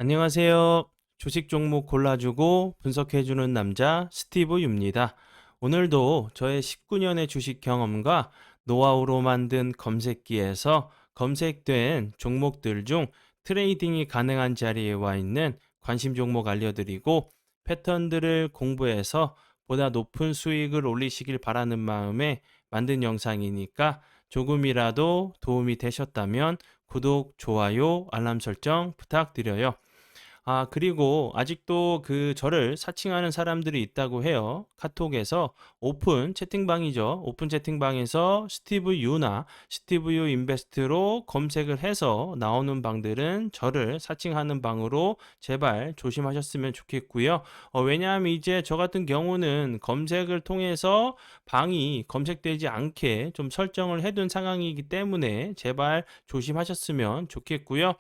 안녕하세요. 주식 종목 골라주고 분석해주는 남자 스티브 유입니다. 오늘도 저의 19년의 주식 경험과 노하우로 만든 검색기에서 검색된 종목들 중 트레이딩이 가능한 자리에 와 있는 관심 종목 알려드리고 패턴들을 공부해서 보다 높은 수익을 올리시길 바라는 마음에 만든 영상이니까 조금이라도 도움이 되셨다면 구독, 좋아요, 알람 설정 부탁드려요. 그리고 아직도 저를 사칭하는 사람들이 있다고 해요. 카톡에서 오픈 채팅방이죠. 오픈 채팅방에서 스티브 유나 스티브 유 인베스트로 검색을 해서 나오는 방들은 저를 사칭하는 방으로 제발 조심하셨으면 좋겠고요. 왜냐하면 이제 저 같은 경우는 검색을 통해서 방이 검색되지 않게 좀 설정을 해둔 상황이기 때문에 제발 조심하셨으면 좋겠고요.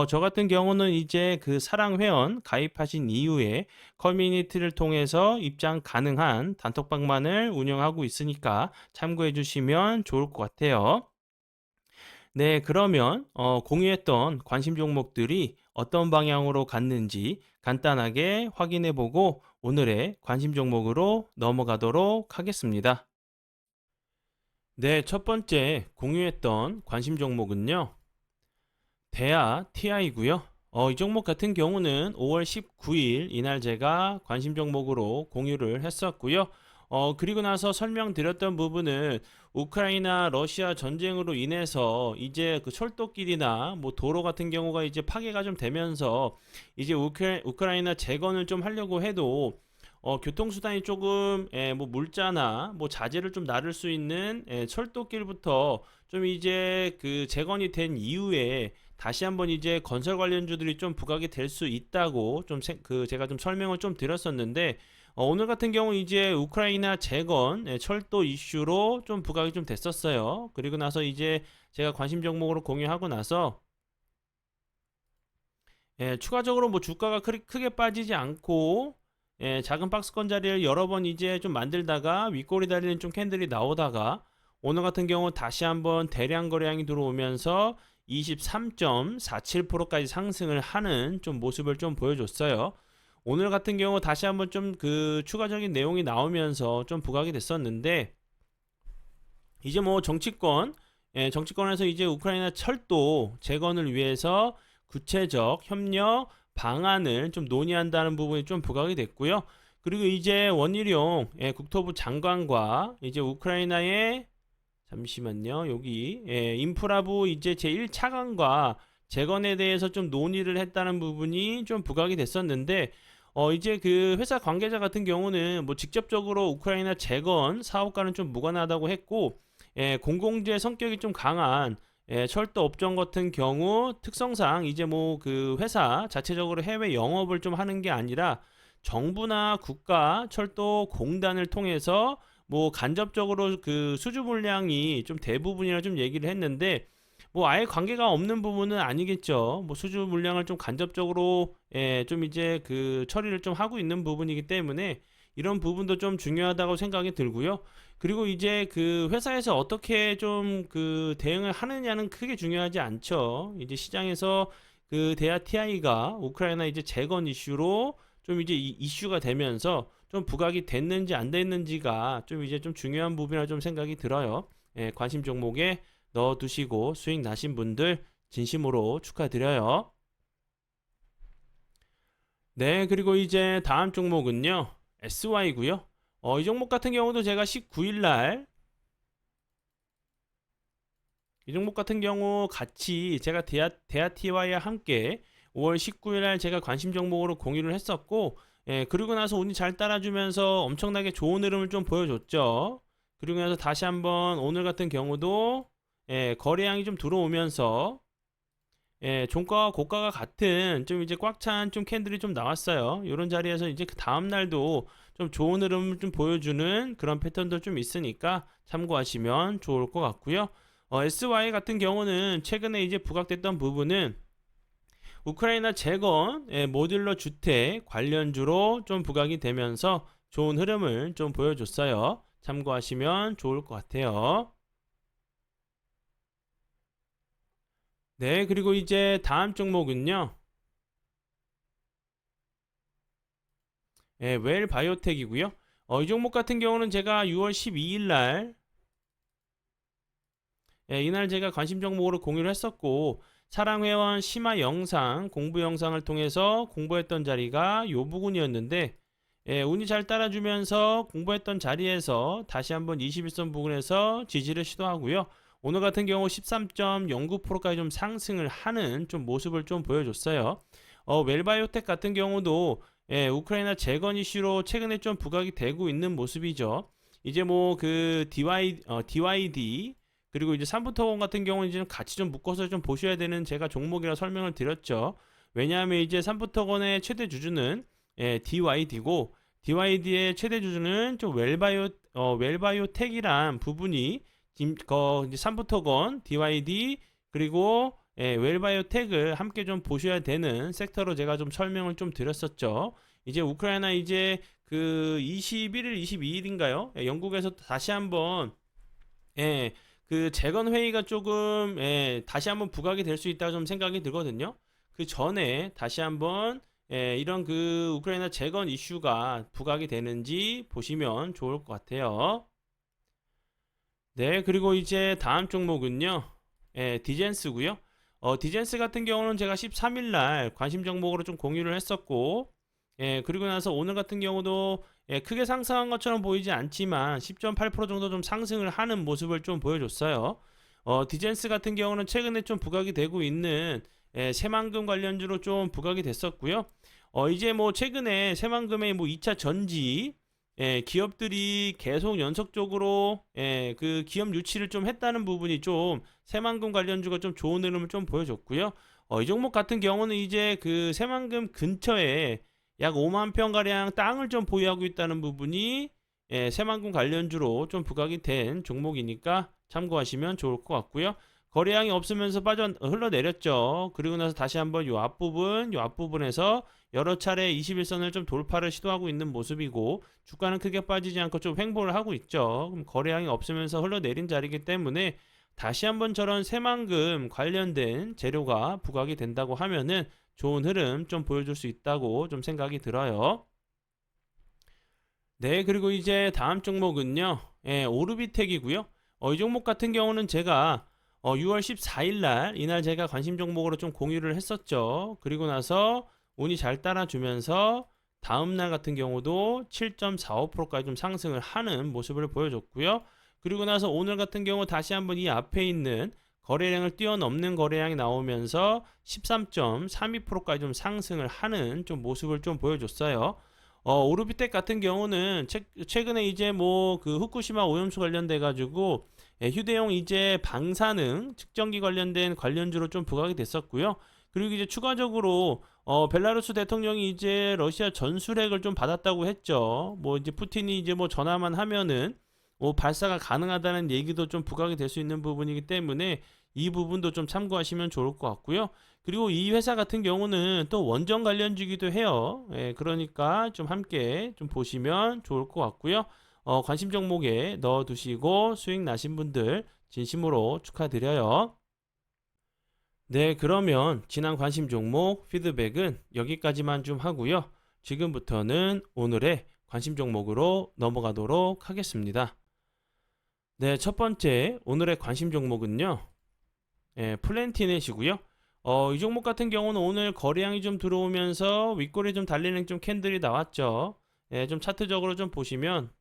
저 같은 경우는 이제 사랑 회원 가입하신 이후에 커뮤니티를 통해서 입장 가능한 단톡방만을 운영하고 있으니까 참고해 주시면 좋을 것 같아요. 네, 그러면 공유했던 관심 종목들이 어떤 방향으로 갔는지 간단하게 확인해 보고 오늘의 관심 종목으로 넘어가도록 하겠습니다. 네, 첫 번째 공유했던 관심 종목은요. 대하 TI고요. 이 종목 같은 경우는 5월 19일 이날 제가 관심 종목으로 공유를 했었고요. 그리고 나서 설명드렸던 부분은 우크라이나 러시아 전쟁으로 인해서 이제 그 철도길이나 뭐 도로 같은 경우가 이제 파괴가 좀 되면서 이제 우크라이나 재건을 좀 하려고 해도 교통수단이 조금 뭐 물자나 뭐 자재를 좀 나를 수 있는 철도길부터 좀 이제 재건이 된 이후에 다시 한번 이제 건설 관련주들이 좀 부각이 될 수 있다고 좀 제가 좀 설명을 좀 드렸었는데 오늘 같은 경우 이제 우크라이나 재건 철도 이슈로 좀 부각이 좀 됐었어요. 그리고 나서 이제 제가 관심 종목으로 공유하고 나서 추가적으로 뭐 주가가 크게 빠지지 않고 작은 박스권 자리를 여러 번 이제 좀 만들다가 윗꼬리 달리는 좀 캔들이 나오다가 오늘 같은 경우 다시 한번 대량 거래량이 들어오면서 23.47%까지 상승을 하는 좀 모습을 좀 보여줬어요. 오늘 같은 경우 다시 한번 좀 추가적인 내용이 나오면서 좀 부각이 됐었는데 이제 뭐 정치권에서 이제 우크라이나 철도 재건을 위해서 구체적 협력 방안을 좀 논의한다는 부분이 좀 부각이 됐고요. 그리고 이제 원희룡 국토부 장관과 이제 우크라이나의 잠시만요. 여기 인프라부 이제 제1차관과 재건에 대해서 좀 논의를 했다는 부분이 좀 부각이 됐었는데 이제 회사 관계자 같은 경우는 뭐 직접적으로 우크라이나 재건 사업과는 좀 무관하다고 했고 공공재 성격이 좀 강한 철도 업종 같은 경우 특성상 이제 뭐 회사 자체적으로 해외 영업을 좀 하는 게 아니라 정부나 국가 철도 공단을 통해서 뭐 간접적으로 수주 물량이 좀 대부분이라 좀 얘기를 했는데 뭐 아예 관계가 없는 부분은 아니겠죠. 뭐 수주 물량을 좀 간접적으로 좀 이제 처리를 좀 하고 있는 부분이기 때문에 이런 부분도 좀 중요하다고 생각이 들고요. 그리고 이제 회사에서 어떻게 좀 대응을 하느냐는 크게 중요하지 않죠. 이제 시장에서 대하 TI가 우크라이나 이제 재건 이슈로 좀 이제 이슈가 되면서 좀 부각이 됐는지 안 됐는지가 좀 이제 좀 중요한 부분이라 좀 생각이 들어요. 관심 종목에 넣어 두시고 수익 나신 분들 진심으로 축하드려요. 네, 그리고 이제 다음 종목은요. SY고요. 이 종목 같은 경우도 제가 19일 날 이 종목 같은 경우 같이 제가 대하티와와 함께 5월 19일 날 제가 관심 종목으로 공유를 했었고 그리고 나서 운이 잘 따라주면서 엄청나게 좋은 흐름을 좀 보여줬죠. 그리고 나서 다시 한번 오늘 같은 경우도 거래량이 좀 들어오면서 종가와 고가가 같은 좀 이제 꽉 찬 좀 캔들이 좀 나왔어요. 이런 자리에서 이제 그 다음 날도 좀 좋은 흐름을 좀 보여주는 그런 패턴도 좀 있으니까 참고하시면 좋을 것 같고요. SY 같은 경우는 최근에 이제 부각됐던 부분은 우크라이나 재건 모듈러 주택 관련주로 좀 부각이 되면서 좋은 흐름을 좀 보여줬어요. 참고하시면 좋을 것 같아요. 네, 그리고 이제 다음 종목은요. 웰 바이오텍이고요. 이 종목 같은 경우는 제가 6월 12일 날 이날 제가 관심 종목으로 공유를 했었고, 사랑회원 심화 영상, 공부 영상을 통해서 공부했던 자리가 요 부분이었는데, 운이 잘 따라주면서 공부했던 자리에서 다시 한번 21선 부근에서 지지를 시도하고요. 오늘 같은 경우 13.09%까지 좀 상승을 하는 좀 모습을 좀 보여줬어요. 웰바이오텍 같은 경우도 우크라이나 재건 이슈로 최근에 좀 부각이 되고 있는 모습이죠. 이제 뭐 그 DYD 그리고 이제 삼부토건 같은 경우는 이제 같이 좀 묶어서 좀 보셔야 되는 제가 종목이라 설명을 드렸죠. 왜냐하면 이제 삼부토건의 최대 주주는 DYD고, DYD의 최대 주주는 좀 웰바이오텍이란 부분이 이제 삼부토건, DYD 그리고 웰바이오텍을 함께 좀 보셔야 되는 섹터로 제가 좀 설명을 좀 드렸었죠. 이제 우크라이나 이제 그 21일, 22일인가요? 영국에서 다시 한번 그 재건 회의가 조금 다시 한번 부각이 될 수 있다고 좀 생각이 들거든요. 그 전에 다시 한번 이런 그 우크라이나 재건 이슈가 부각이 되는지 보시면 좋을 것 같아요. 네, 그리고 이제 다음 종목은요. 디젠스고요. 디젠스 같은 경우는 제가 13일 날 관심 종목으로 좀 공유를 했었고, 그리고 나서 오늘 같은 경우도 크게 상승한 것처럼 보이지 않지만 10.8% 정도 좀 상승을 하는 모습을 좀 보여줬어요. 디젠스 같은 경우는 최근에 좀 부각이 되고 있는 새만금 관련주로 좀 부각이 됐었고요. 이제 뭐 최근에 새만금의 뭐 2차 전지 기업들이 계속 연속적으로 그 기업 유치를 좀 했다는 부분이 좀 새만금 관련주가 좀 좋은 흐름을 좀 보여줬고요. 이 종목 같은 경우는 이제 그 새만금 근처에 약 5만 평 가량 땅을 좀 보유하고 있다는 부분이 새만금 관련주로 좀 부각이 된 종목이니까 참고하시면 좋을 것 같고요. 거래량이 없으면서 흘러내렸죠. 그리고 나서 다시 한번 요 앞부분에서 여러 차례 21선을 좀 돌파를 시도하고 있는 모습이고, 주가는 크게 빠지지 않고 좀 횡보를 하고 있죠. 그럼 거래량이 없으면서 흘러내린 자리이기 때문에 다시 한번 저런 새만금 관련된 재료가 부각이 된다고 하면은 좋은 흐름 좀 보여줄 수 있다고 좀 생각이 들어요. 네, 그리고 이제 다음 종목은요. 오르비텍이고요. 이 종목 같은 경우는 제가 6월 14일 날 이날 제가 관심 종목으로 좀 공유를 했었죠. 그리고 나서 운이 잘 따라주면서 다음 날 같은 경우도 7.45%까지 좀 상승을 하는 모습을 보여줬고요. 그리고 나서 오늘 같은 경우 다시 한번 이 앞에 있는 거래량을 뛰어넘는 거래량이 나오면서 13.32%까지 좀 상승을 하는 좀 모습을 좀 보여줬어요. 오르비텍 같은 경우는 최근에 이제 뭐 그 후쿠시마 오염수 관련돼 가지고 휴대용 이제 방사능 측정기 관련된 관련주로 좀 부각이 됐었고요. 그리고 이제 추가적으로 벨라루스 대통령이 이제 러시아 전술핵을 좀 받았다고 했죠. 뭐 이제 푸틴이 이제 뭐 전화만 하면은 발사가 가능하다는 얘기도 좀 부각이 될 수 있는 부분이기 때문에 이 부분도 좀 참고하시면 좋을 것 같고요. 그리고 이 회사 같은 경우는 또 원전 관련주기도 해요. 그러니까 좀 함께 좀 보시면 좋을 것 같고요. 관심 종목에 넣어두시고 수익 나신 분들 진심으로 축하드려요. 네, 그러면 지난 관심 종목 피드백은 여기까지만 좀 하고요. 지금부터는 오늘의 관심 종목으로 넘어가도록 하겠습니다. 네, 첫 번째 오늘의 관심 종목은요. 플랜티넷이고요. 이 종목 같은 경우는 오늘 거래량이 좀 들어오면서 윗골에 좀 달리는 좀 캔들이 나왔죠. 좀 차트적으로 좀 보시면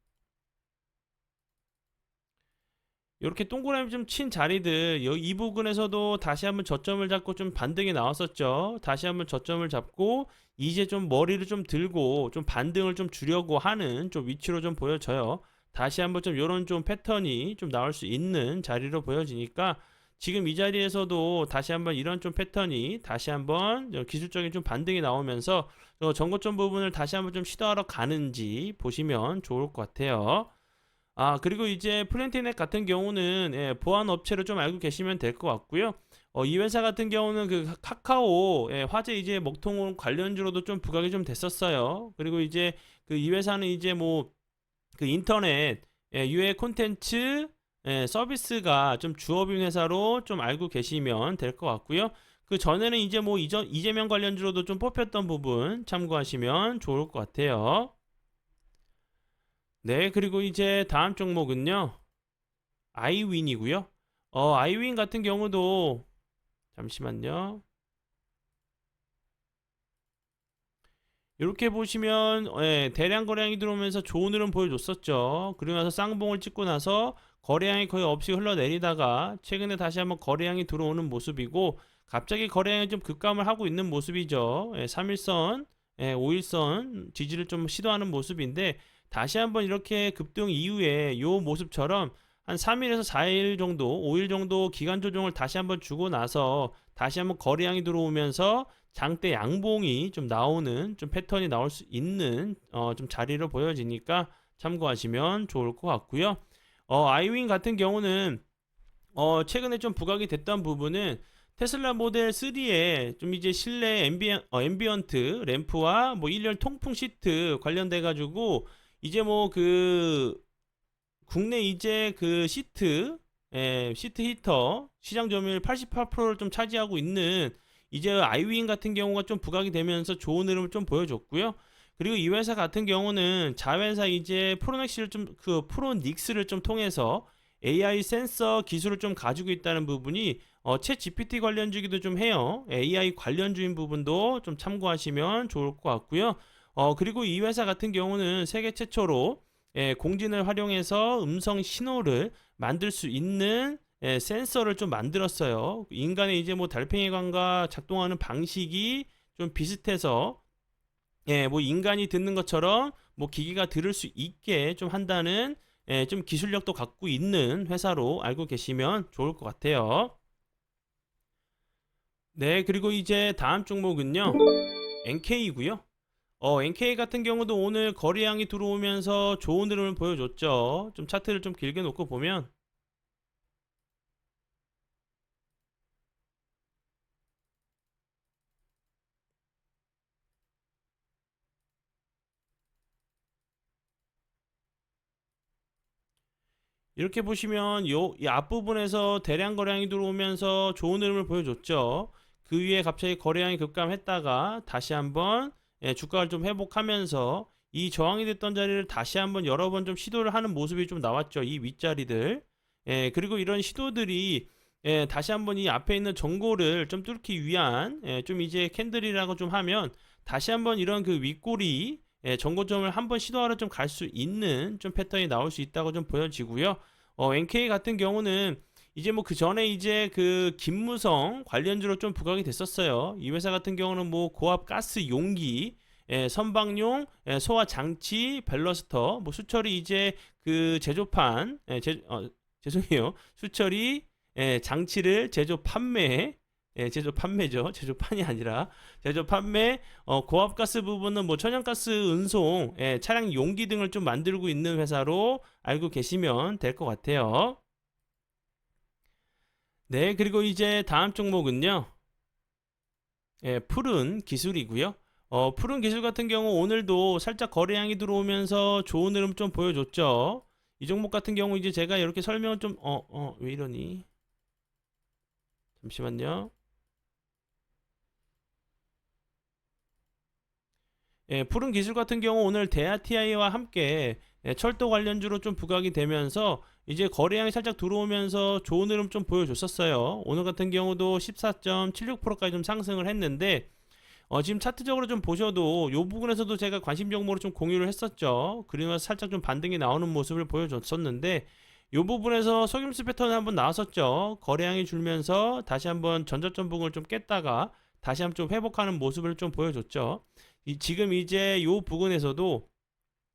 이렇게 동그라미 좀 친 자리들 이 부분에서도 다시 한번 저점을 잡고 좀 반등이 나왔었죠. 다시 한번 저점을 잡고 이제 좀 머리를 좀 들고 좀 반등을 좀 주려고 하는 좀 위치로 좀 보여져요. 다시 한번 좀 이런 좀 패턴이 좀 나올 수 있는 자리로 보여지니까 지금 이 자리에서도 다시 한번 이런 좀 패턴이 다시 한번 기술적인 좀 반등이 나오면서 전고점 부분을 다시 한번 좀 시도하러 가는지 보시면 좋을 것 같아요. 그리고 이제 플랜티넷 같은 경우는 보안 업체로 좀 알고 계시면 될 것 같고요. 이 회사 같은 경우는 그 카카오 화재 이제 먹통 관련주로도 좀 부각이 좀 됐었어요. 그리고 이제 그 이 회사는 이제 뭐 그 인터넷 유해 콘텐츠 서비스가 좀 주업인 회사로 좀 알고 계시면 될 것 같고요. 그 전에는 이제 뭐 이재명 관련주로도 좀 뽑혔던 부분 참고하시면 좋을 것 같아요. 네, 그리고 이제 다음 종목은요. 아이윈이고요. 아이윈 같은 경우도 잠시만요. 이렇게 보시면 대량 거래량이 들어오면서 좋은 흐름 보여줬었죠. 그러고 나서 쌍봉을 찍고 나서 거래량이 거의 없이 흘러내리다가 최근에 다시 한번 거래량이 들어오는 모습이고 갑자기 거래량이 좀 급감을 하고 있는 모습이죠. 3일선, 5일선 지지를 좀 시도하는 모습인데 다시 한번 이렇게 급등 이후에 이 모습처럼 한 3일에서 4일 정도, 5일 정도 기간 조정을 다시 한번 주고 나서 다시 한번 거래량이 들어오면서 장대 양봉이 좀 나오는 좀 패턴이 나올 수 있는 좀 자리로 보여지니까 참고하시면 좋을 것 같고요. 아이윈 같은 경우는 최근에 좀 부각이 됐던 부분은 테슬라 모델 3에 좀 이제 실내 앰비언트 램프와 뭐 1열 통풍 시트 관련돼 가지고 이제 뭐 그 국내 이제 그 시트 히터 시장 점유율 88%를 좀 차지하고 있는 이제 아이윈 같은 경우가 좀 부각이 되면서 좋은 흐름을 좀 보여줬고요. 그리고 이 회사 같은 경우는 자회사 이제 프로넥시를 좀 그 프로닉스를 좀 통해서 AI 센서 기술을 좀 가지고 있다는 부분이 챗 GPT 관련주기도 좀 해요. AI 관련주인 부분도 좀 참고하시면 좋을 것 같고요. 그리고 이 회사 같은 경우는 세계 최초로 공진을 활용해서 음성 신호를 만들 수 있는 센서를 좀 만들었어요. 인간의 이제 뭐 달팽이관과 작동하는 방식이 좀 비슷해서 뭐 인간이 듣는 것처럼 뭐 기계가 들을 수 있게 좀 한다는 좀 기술력도 갖고 있는 회사로 알고 계시면 좋을 것 같아요. 네, 그리고 이제 다음 종목은요. NK이고요. NK 같은 경우도 오늘 거래량이 들어오면서 좋은 흐름을 보여줬죠. 좀 차트를 좀 길게 놓고 보면 이렇게 보시면 이 앞부분에서 대량 거래량이 들어오면서 좋은 흐름을 보여줬죠. 그 위에 갑자기 거래량이 급감했다가 다시 한번 주가를 좀 회복하면서 이 저항이 됐던 자리를 다시 한번 여러 번 좀 시도를 하는 모습이 좀 나왔죠. 이 윗자리들. 그리고 이런 시도들이 다시 한번 이 앞에 있는 전고를 좀 뚫기 위한 좀 이제 캔들이라고 좀 하면 다시 한번 이런 그 윗꼬리 전고점을 한번 시도하러 좀 갈 수 있는 좀 패턴이 나올 수 있다고 좀 보여지고요. NK 같은 경우는 이제 뭐 그 전에 이제 그 김무성 관련주로 좀 부각이 됐었어요. 이 회사 같은 경우는 뭐 고압 가스 용기, 선박용 소화 장치, 밸러스터, 뭐 수철이 이제 그 제조판, 죄송해요. 수철이 장치를 제조 판매, 제조 판매죠. 제조판이 아니라 제조 판매, 고압가스 부분은 뭐 천연가스 운송, 차량 용기 등을 좀 만들고 있는 회사로 알고 계시면 될 것 같아요. 네, 그리고 이제 다음 종목은요. 푸른 기술이고요. 푸른 기술 같은 경우 오늘도 살짝 거래량이 들어오면서 좋은 흐름 좀 보여줬죠. 이 종목 같은 경우 이제 제가 이렇게 설명을 좀, 왜 이러니? 잠시만요. 푸른 기술 같은 경우 오늘 데아티아이와 함께 철도 관련주로 좀 부각이 되면서 이제 거래량이 살짝 들어오면서 좋은 흐름 좀 보여줬었어요. 오늘 같은 경우도 14.76%까지 좀 상승을 했는데 지금 차트적으로 좀 보셔도 이 부분에서도 제가 관심 종목으로 좀 공유를 했었죠. 그러면서 살짝 좀 반등이 나오는 모습을 보여줬었는데 이 부분에서 속임수 패턴이 한번 나왔었죠. 거래량이 줄면서 다시 한번 전저점 부분을 좀 깼다가 다시 한번 좀 회복하는 모습을 좀 보여줬죠. 지금 이제 요 부근에서도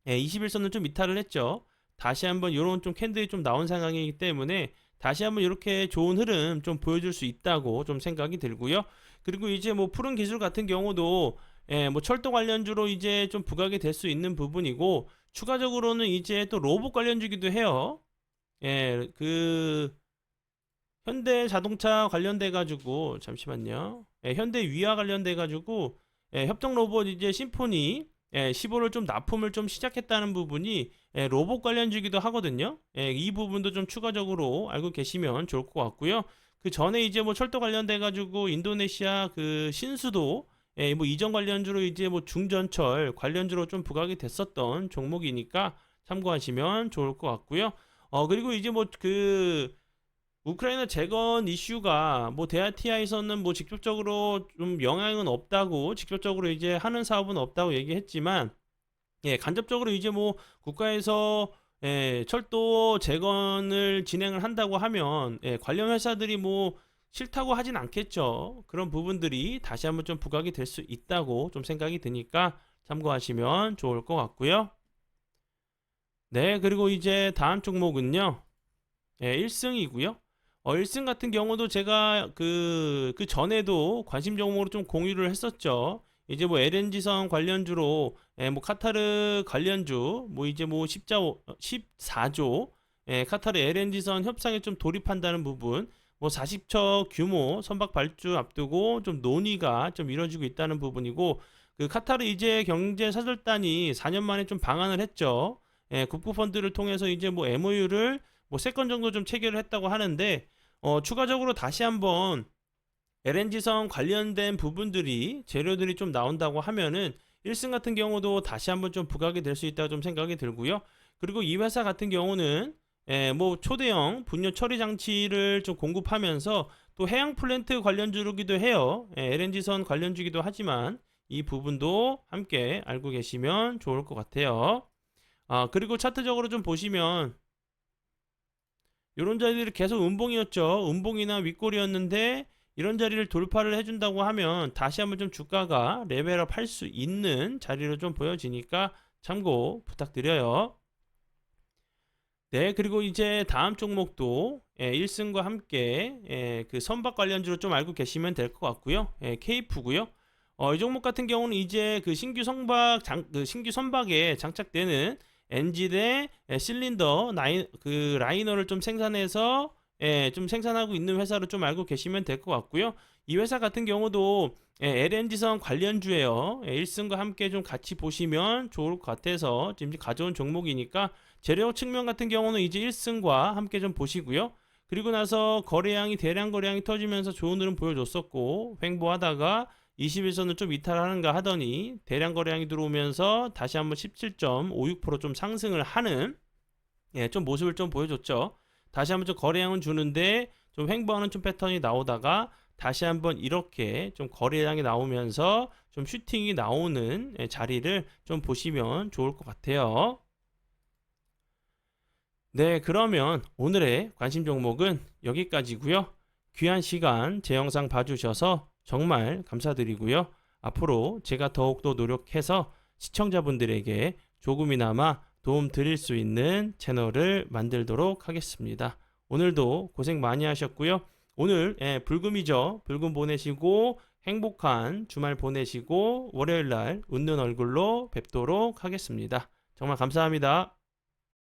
21선을 좀 이탈을 했죠. 다시 한번 이런 좀 캔들이 좀 나온 상황이기 때문에 다시 한번 이렇게 좋은 흐름 좀 보여줄 수 있다고 좀 생각이 들고요. 그리고 이제 뭐 푸른 기술 같은 경우도 뭐 철도 관련주로 이제 좀 부각이 될 수 있는 부분이고 추가적으로는 이제 또 로봇 관련주기도 해요. 그 현대 자동차 관련돼 가지고 잠시만요. 현대 위와 관련돼 가지고 협동 로봇 이제 심포니 15를 좀 납품을 좀 시작했다는 부분이 로봇 관련주기도 하거든요. 이 부분도 좀 추가적으로 알고 계시면 좋을 것 같고요. 그 전에 이제 뭐 철도 관련돼 가지고 인도네시아 그 신수도 뭐 이전 관련주로 이제 뭐 중전철 관련주로 좀 부각이 됐었던 종목이니까 참고하시면 좋을 것 같고요. 그리고 이제 뭐 우크라이나 재건 이슈가 뭐 데아티아에서는 뭐 직접적으로 좀 영향은 없다고, 직접적으로 이제 하는 사업은 없다고 얘기했지만, 예, 간접적으로 이제 뭐 국가에서 철도 재건을 진행을 한다고 하면, 관련 회사들이 뭐 싫다고 하진 않겠죠. 그런 부분들이 다시 한번 좀 부각이 될 수 있다고 좀 생각이 드니까 참고하시면 좋을 것 같고요. 네, 그리고 이제 다음 종목은요. 1승이고요. 1승 같은 경우도 제가 그 전에도 관심 종목으로 좀 공유를 했었죠. 이제 뭐 LNG선 관련주로 뭐 카타르 관련주 뭐 이제 뭐 14조 카타르 LNG선 협상에 좀 돌입한다는 부분, 뭐 40척 규모 선박 발주 앞두고 좀 논의가 좀 이루어지고 있다는 부분이고, 그 카타르 이제 경제 사절단이 4년 만에 좀 방한을 했죠. 국부 펀드를 통해서 이제 뭐 MOU를 뭐 3건 정도 좀 체결을 했다고 하는데, 추가적으로 다시 한번 LNG선 관련된 부분들이 재료들이 좀 나온다고 하면은 1승 같은 경우도 다시 한번 좀 부각이 될 수 있다고 좀 생각이 들고요. 그리고 이 회사 같은 경우는 뭐 초대형 분유 처리 장치를 좀 공급하면서 또 해양 플랜트 관련주기도 해요. LNG선 관련주기도 하지만 이 부분도 함께 알고 계시면 좋을 것 같아요. 그리고 차트적으로 좀 보시면 이런 자리들이 계속 음봉이었죠. 음봉이나 윗골이었는데 이런 자리를 돌파를 해준다고 하면 다시 한번 좀 주가가 레벨업 할 수 있는 자리로 좀 보여지니까 참고 부탁드려요. 네, 그리고 이제 다음 종목도 1승과 함께 그 선박 관련주로 좀 알고 계시면 될 것 같고요. 케이프고요. 이 종목 같은 경우는 이제 그 신규 선박에 장착되는 엔진의 실린더 라이너를 좀 생산해서 좀 생산하고 있는 회사로 좀 알고 계시면 될 것 같고요. 이 회사 같은 경우도 LNG선 관련주예요. 1승과 함께 좀 같이 보시면 좋을 것 같아서 지금 가져온 종목이니까, 재료 측면 같은 경우는 이제 1승과 함께 좀 보시고요. 그리고 나서 대량 거래량이 터지면서 좋은 흐름 보여줬었고, 횡보하다가 21선을 좀 이탈하는가 하더니 대량 거래량이 들어오면서 다시 한번 17.56%좀 상승을 하는 좀 모습을 좀 보여줬죠. 다시 한번 좀 거래량은 주는데 좀 횡보하는 좀 패턴이 나오다가 다시 한번 이렇게 좀 거래량이 나오면서 좀 슈팅이 나오는 자리를 좀 보시면 좋을 것 같아요. 네, 그러면 오늘의 관심 종목은 여기까지고요. 귀한 시간 제 영상 봐주셔서 정말 감사드리고요. 앞으로 제가 더욱더 노력해서 시청자분들에게 조금이나마 도움 드릴 수 있는 채널을 만들도록 하겠습니다. 오늘도 고생 많이 하셨고요. 오늘 불금이죠. 불금 보내시고 행복한 주말 보내시고 월요일날 웃는 얼굴로 뵙도록 하겠습니다. 정말 감사합니다.